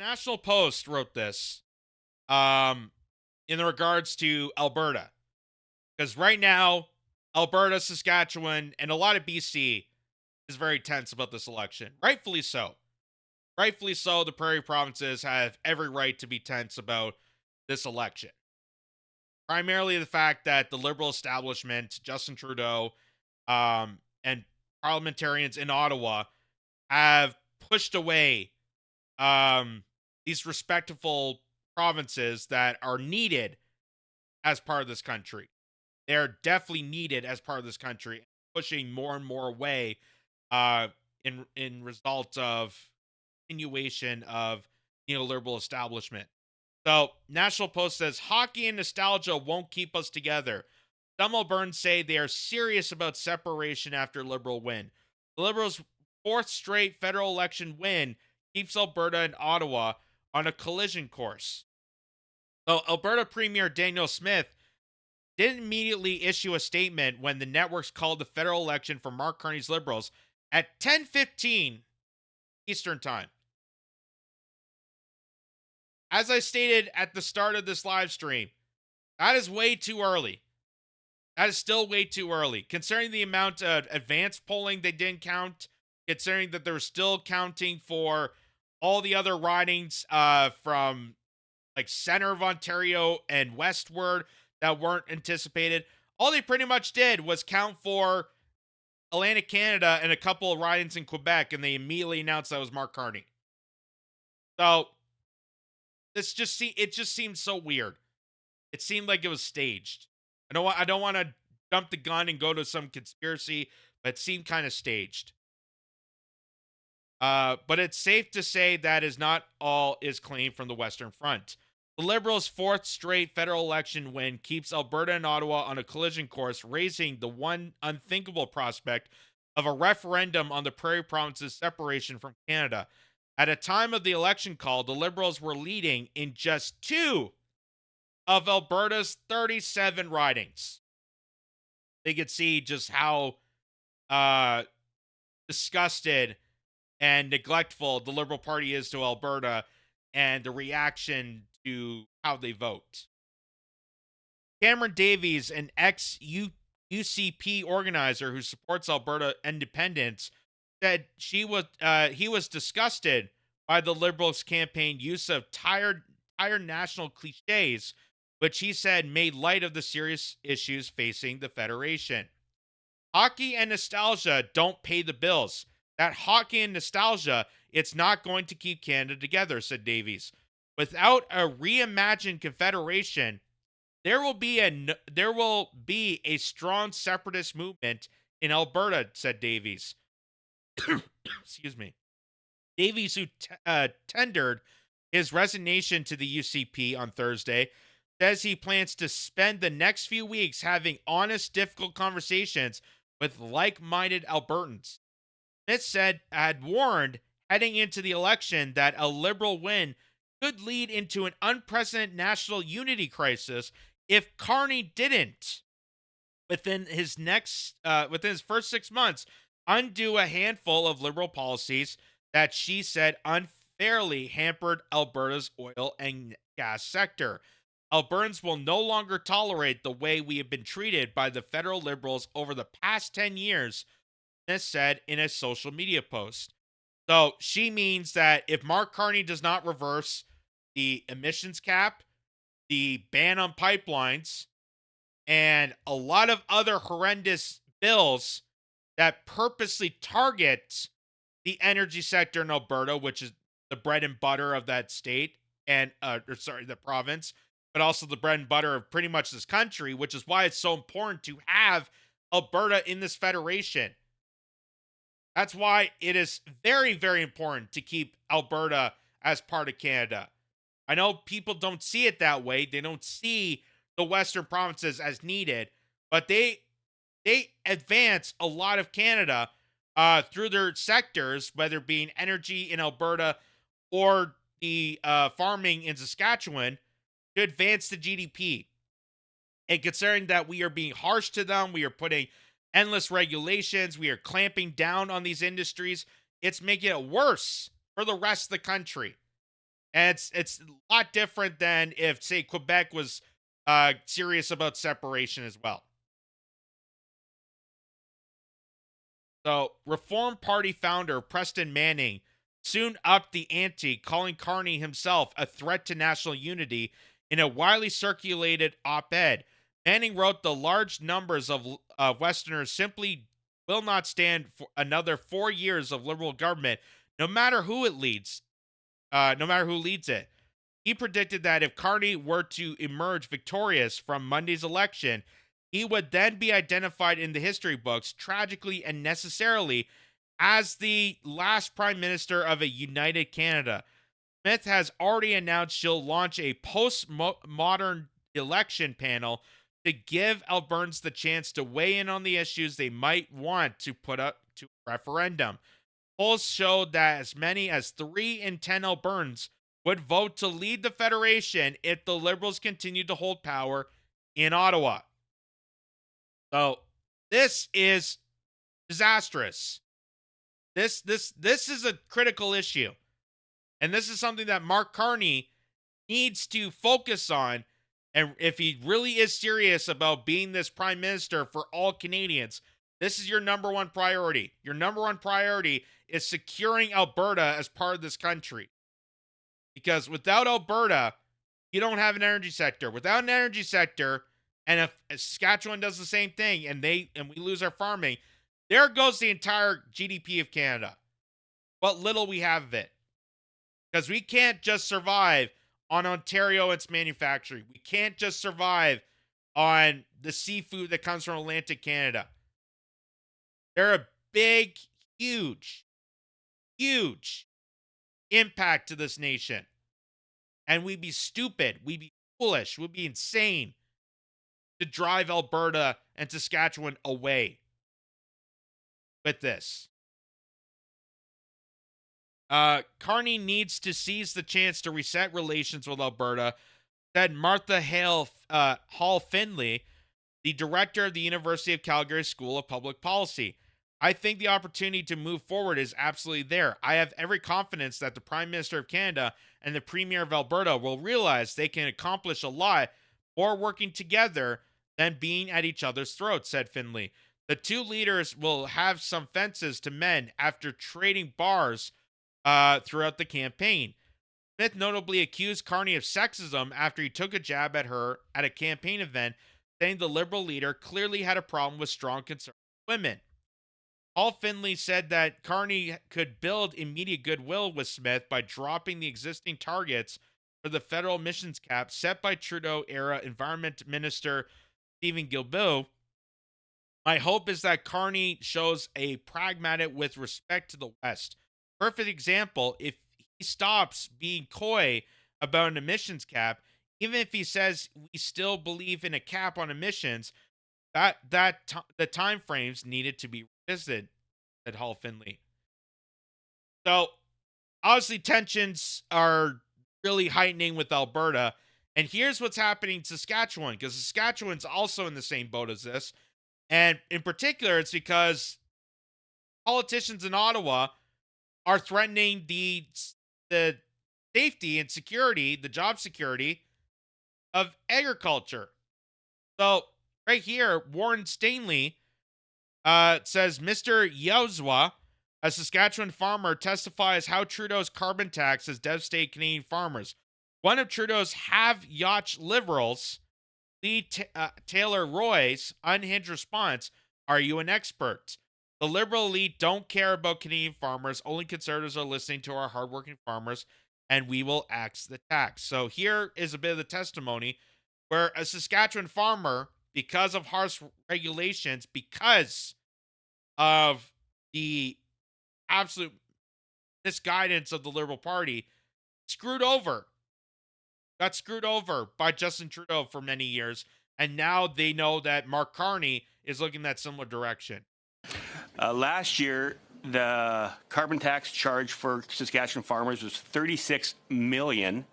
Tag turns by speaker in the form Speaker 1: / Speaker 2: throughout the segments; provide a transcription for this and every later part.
Speaker 1: National Post wrote this um, in regards to Alberta. Because right now, Alberta, Saskatchewan, and a lot of BC is very tense about this election. Rightfully so. Rightfully so, the prairie provinces have every right to be tense about this election. Primarily the fact that the liberal establishment, Justin Trudeau, and parliamentarians in Ottawa have pushed away um, these respectable provinces that are needed as part of this country. They're definitely needed as part of this country, pushing more and more away in result of continuation of neoliberal establishment. So, National Post says hockey and nostalgia won't keep us together. Some Albertans say they are serious about separation after Liberal win. The Liberals' fourth straight federal election win keeps Alberta and Ottawa on a collision course. So, Alberta Premier Daniel Smith didn't immediately issue a statement when the networks called the federal election for Mark Carney's Liberals at 10:15 Eastern Time. As I stated at the start of this live stream, that is way too early. That is still way too early. Considering the amount of advanced polling they didn't count, considering that they're still counting for all the other ridings from like center of Ontario and westward that weren't anticipated. All they pretty much did was count for Atlantic Canada and a couple of ridings in Quebec, and they immediately announced that was Mark Carney. So it just seemed so weird. It seemed like it was staged. I don't want to jump the gun and go to some conspiracy, but it seemed kind of staged. But it's safe to say that is not all is claimed from the Western Front. The Liberals' fourth straight federal election win keeps Alberta and Ottawa on a collision course, raising the one unthinkable prospect of a referendum on the Prairie Province's separation from Canada. At a time of the election call, the Liberals were leading in just two of Alberta's 37 ridings. They could see just how disgusted and neglectful the Liberal Party is to Alberta and the reaction to how they vote. Cameron Davies, an ex-UCP organizer who supports Alberta independence, said he was disgusted by the Liberals' campaign use of tired national cliches, which he said made light of the serious issues facing the Federation. Hockey and nostalgia don't pay the bills. That hockey and nostalgia, it's not going to keep Canada together, said Davies. Without a reimagined confederation, there will be a strong separatist movement in Alberta, said Davies. Excuse me. Davies, who tendered his resignation to the UCP on Thursday, says he plans to spend the next few weeks having honest, difficult conversations with like-minded Albertans. Smith had warned heading into the election that a Liberal win could lead into an unprecedented national unity crisis if Carney didn't, within his first 6 months, undo a handful of Liberal policies that she said unfairly hampered Alberta's oil and gas sector. Albertans will no longer tolerate the way we have been treated by the federal Liberals over the past 10 years, Smith said in a social media post. So she means that if Mark Carney does not reverse the emissions cap, the ban on pipelines, and a lot of other horrendous bills that purposely target the energy sector in Alberta, which is the bread and butter of that state, and the province, but also the bread and butter of pretty much this country, which is why it's so important to have Alberta in this federation. That's why it is very, very important to keep Alberta as part of Canada. I know people don't see it that way. They don't see the Western provinces as needed, but they advance a lot of Canada through their sectors, whether it being energy in Alberta or the farming in Saskatchewan, to advance the GDP. And considering that we are being harsh to them, we are putting endless regulations, we are clamping down on these industries, it's making it worse for the rest of the country. And it's a lot different than if, say, Quebec was serious about separation as well. So, Reform Party founder Preston Manning soon upped the ante, calling Carney himself a threat to national unity in a widely circulated op ed. Manning wrote the large numbers of Westerners simply will not stand for another 4 years of liberal government, no matter who it leads, no matter who leads it. He predicted that if Carney were to emerge victorious from Monday's election, he would then be identified in the history books, tragically and necessarily, as the last prime minister of a united Canada. Smith has already announced she'll launch a post-modern election panel to give Albertans the chance to weigh in on the issues they might want to put up to referendum. Polls showed that as many as 3 in 10 Albertans would vote to lead the Federation if the Liberals continued to hold power in Ottawa. So this is disastrous. This is a critical issue. And this is something that Mark Carney needs to focus on. And if he really is serious about being this prime minister for all Canadians, this is your number one priority. Your number one priority is securing Alberta as part of this country. Because without Alberta, you don't have an energy sector. Without an energy sector, and if Saskatchewan does the same thing and we lose our farming, there goes the entire GDP of Canada. What little we have of it. Because we can't just survive on Ontario and its manufacturing. We can't just survive on the seafood that comes from Atlantic Canada. They're a big, huge impact to this nation. And we'd be stupid, we'd be foolish, we'd be insane to drive Alberta and Saskatchewan away with this. Carney needs to seize the chance to reset relations with Alberta, said Martha Hall Finley, the director of the University of Calgary School of Public Policy. I think the opportunity to move forward is absolutely there. I have every confidence that the Prime Minister of Canada and the Premier of Alberta will realize they can accomplish a lot more working together than being at each other's throats, said Finley. The two leaders will have some fences to mend after trading bars throughout the campaign. Smith notably accused Carney of sexism after he took a jab at her at a campaign event, saying the Liberal leader clearly had a problem with strong conservative women. Paul Finley said that Carney could build immediate goodwill with Smith by dropping the existing targets for the federal emissions cap set by Trudeau-era Environment Minister Stephen Guilbeault. My hope is that Carney shows a pragmatic with respect to the West. Perfect example, if he stops being coy about an emissions cap, even if he says we still believe in a cap on emissions, the time frames needed to be revisited, said Hall Finley. So, obviously tensions are really heightening with Alberta, and here's what's happening in Saskatchewan, because Saskatchewan's also in the same boat as this, and in particular, it's because politicians in Ottawa are threatening the safety and security, the job security of agriculture. So right here, Warren Stanley says Mr. Yozwa, a Saskatchewan farmer, testifies how Trudeau's carbon tax has devastated Canadian farmers. One of Trudeau's have-yacht liberals, Lee Taylor Roy's unhinged response, "Are you an expert? The Liberal elite don't care about Canadian farmers. Only Conservatives are listening to our hardworking farmers, and we will axe the tax." So here is a bit of the testimony where a Saskatchewan farmer, because of harsh regulations, because of the absolute misguidance of the Liberal Party, got screwed over by Justin Trudeau for many years, and now they know that Mark Carney is looking that similar direction.
Speaker 2: Last year, the carbon tax charge for Saskatchewan farmers was $36 million,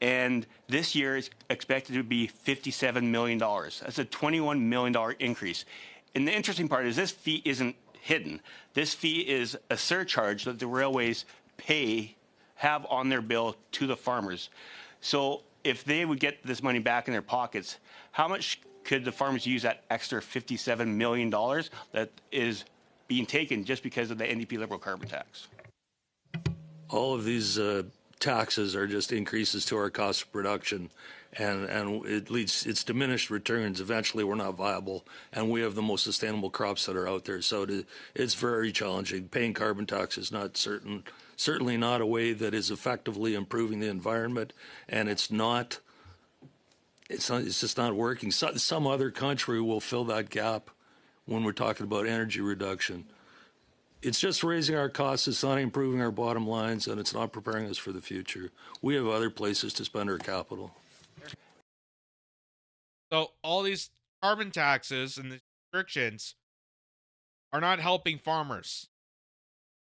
Speaker 2: and this year is expected to be $57 million. That's a $21 million increase. And the interesting part is this fee isn't hidden. This fee is a surcharge that the railways have on their bill to the farmers. So if they would get this money back in their pockets, how much could the farmers use that extra $57 million that is being taken just because of the NDP Liberal carbon tax?
Speaker 3: All of these taxes are just increases to our cost of production, and it leads, it's diminished returns. Eventually we're not viable, and we have the most sustainable crops that are out there, so it's very challenging. Paying carbon tax is not certainly not a way that is effectively improving the environment, and it's just not working. Some other country will fill that gap when we're talking about energy reduction. It's just raising our costs, it's not improving our bottom lines, and it's not preparing us for the future. We have other places to spend our capital.
Speaker 1: So all these carbon taxes and the restrictions are not helping farmers.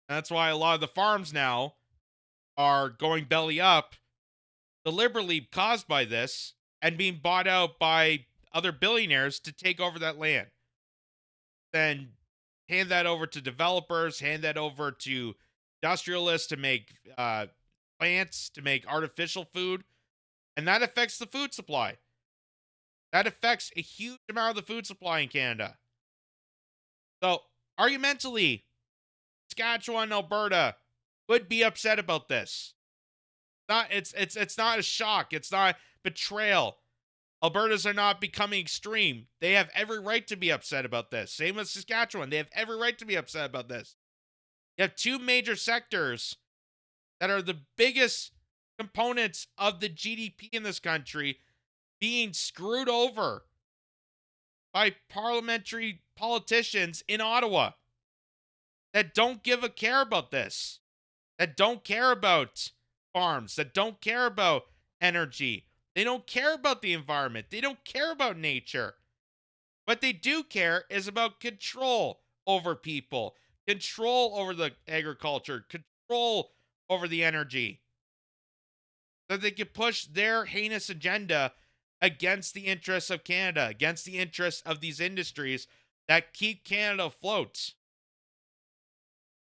Speaker 1: That's why a lot of the farms now are going belly up, deliberately caused by this, and being bought out by other billionaires to take over that land. Then hand that over to developers, hand that over to industrialists to make plants, to make artificial food. And that affects the food supply. That affects a huge amount of the food supply in Canada. So, argumentally, Saskatchewan, Alberta would be upset about this. It's not a shock. It's not betrayal. Albertas are not becoming extreme. They have every right to be upset about this. Same with Saskatchewan. They have every right to be upset about this. You have two major sectors that are the biggest components of the GDP in this country being screwed over by parliamentary politicians in Ottawa that don't give a care about this, that don't care about farms, that don't care about energy. They don't care about the environment. They don't care about nature. What they do care is about control over people, control over the agriculture, control over the energy. So they can push their heinous agenda against the interests of Canada, against the interests of these industries that keep Canada afloat.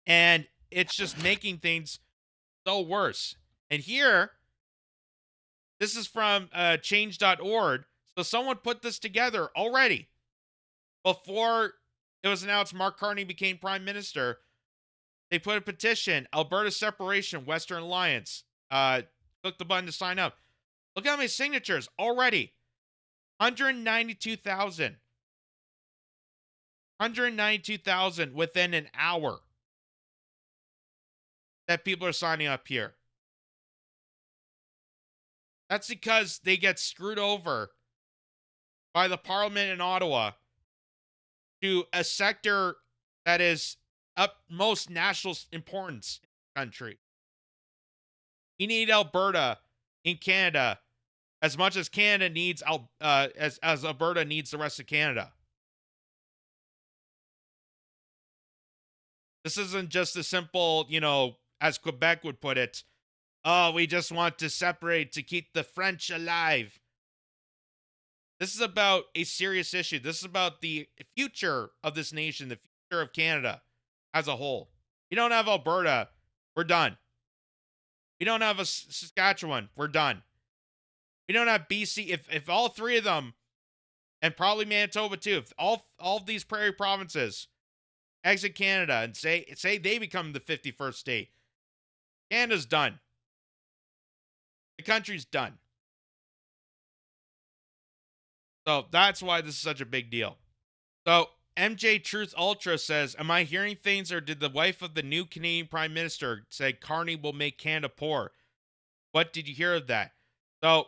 Speaker 1: And it's just making things so worse. And here, this is from change.org. So someone put this together already. Before it was announced Mark Carney became prime minister, they put a petition, Alberta separation, Western Alliance. Click the button to sign up. Look how many signatures already. 192,000. 192,000 within an hour that people are signing up here. That's because they get screwed over by the parliament in Ottawa to a sector that is utmost national importance in the country. We need Alberta in Canada as much as Canada needs as Alberta needs the rest of Canada. This isn't just a simple, as Quebec would put it, oh, we just want to separate to keep the French alive. This is about a serious issue. This is about the future of this nation, the future of Canada as a whole. We don't have Alberta, we're done. We don't have a Saskatchewan, we're done. We don't have BC. If all three of them, and probably Manitoba too, if all of these prairie provinces exit Canada and say they become the 51st state, Canada's done. The country's done. So that's why this is such a big deal. So MJ Truth Ultra says, am I hearing things, or did the wife of the new Canadian Prime Minister say Carney will make Canada poor? What did you hear of that? So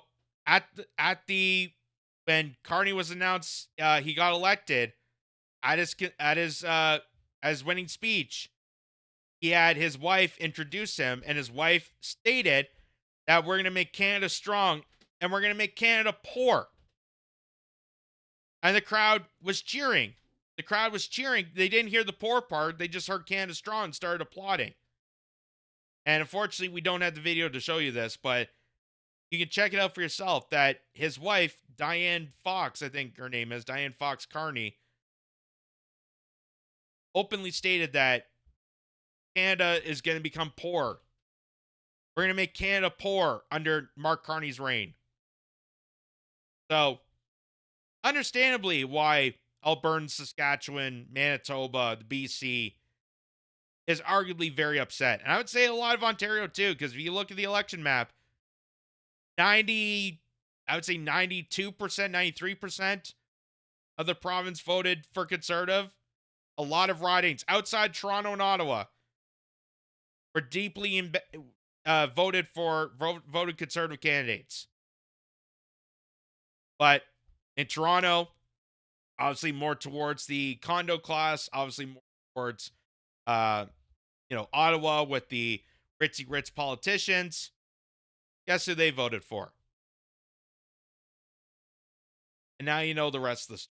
Speaker 1: when Carney was announced, he got elected, at his winning speech, he had his wife introduce him, and his wife stated that we're going to make Canada strong and we're going to make Canada poor. And the crowd was cheering. The crowd was cheering. They didn't hear the poor part. They just heard Canada strong and started applauding. And unfortunately, we don't have the video to show you this, but you can check it out for yourself, that his wife, Diane Fox, I think her name is, Diane Fox Carney, openly stated that Canada is going to become poor We're going to make Canada poor under Mark Carney's reign. So, understandably, why Alberta, Saskatchewan, Manitoba, the BC is arguably very upset. And I would say a lot of Ontario too, because if you look at the election map, 90, I would say 92%, 93% of the province voted for Conservative. A lot of ridings outside Toronto and Ottawa were deeply voted Conservative candidates. But in Toronto, obviously more towards the condo class, obviously more towards Ottawa with the ritzy rich politicians. Guess who they voted for? And now you know the rest of the story.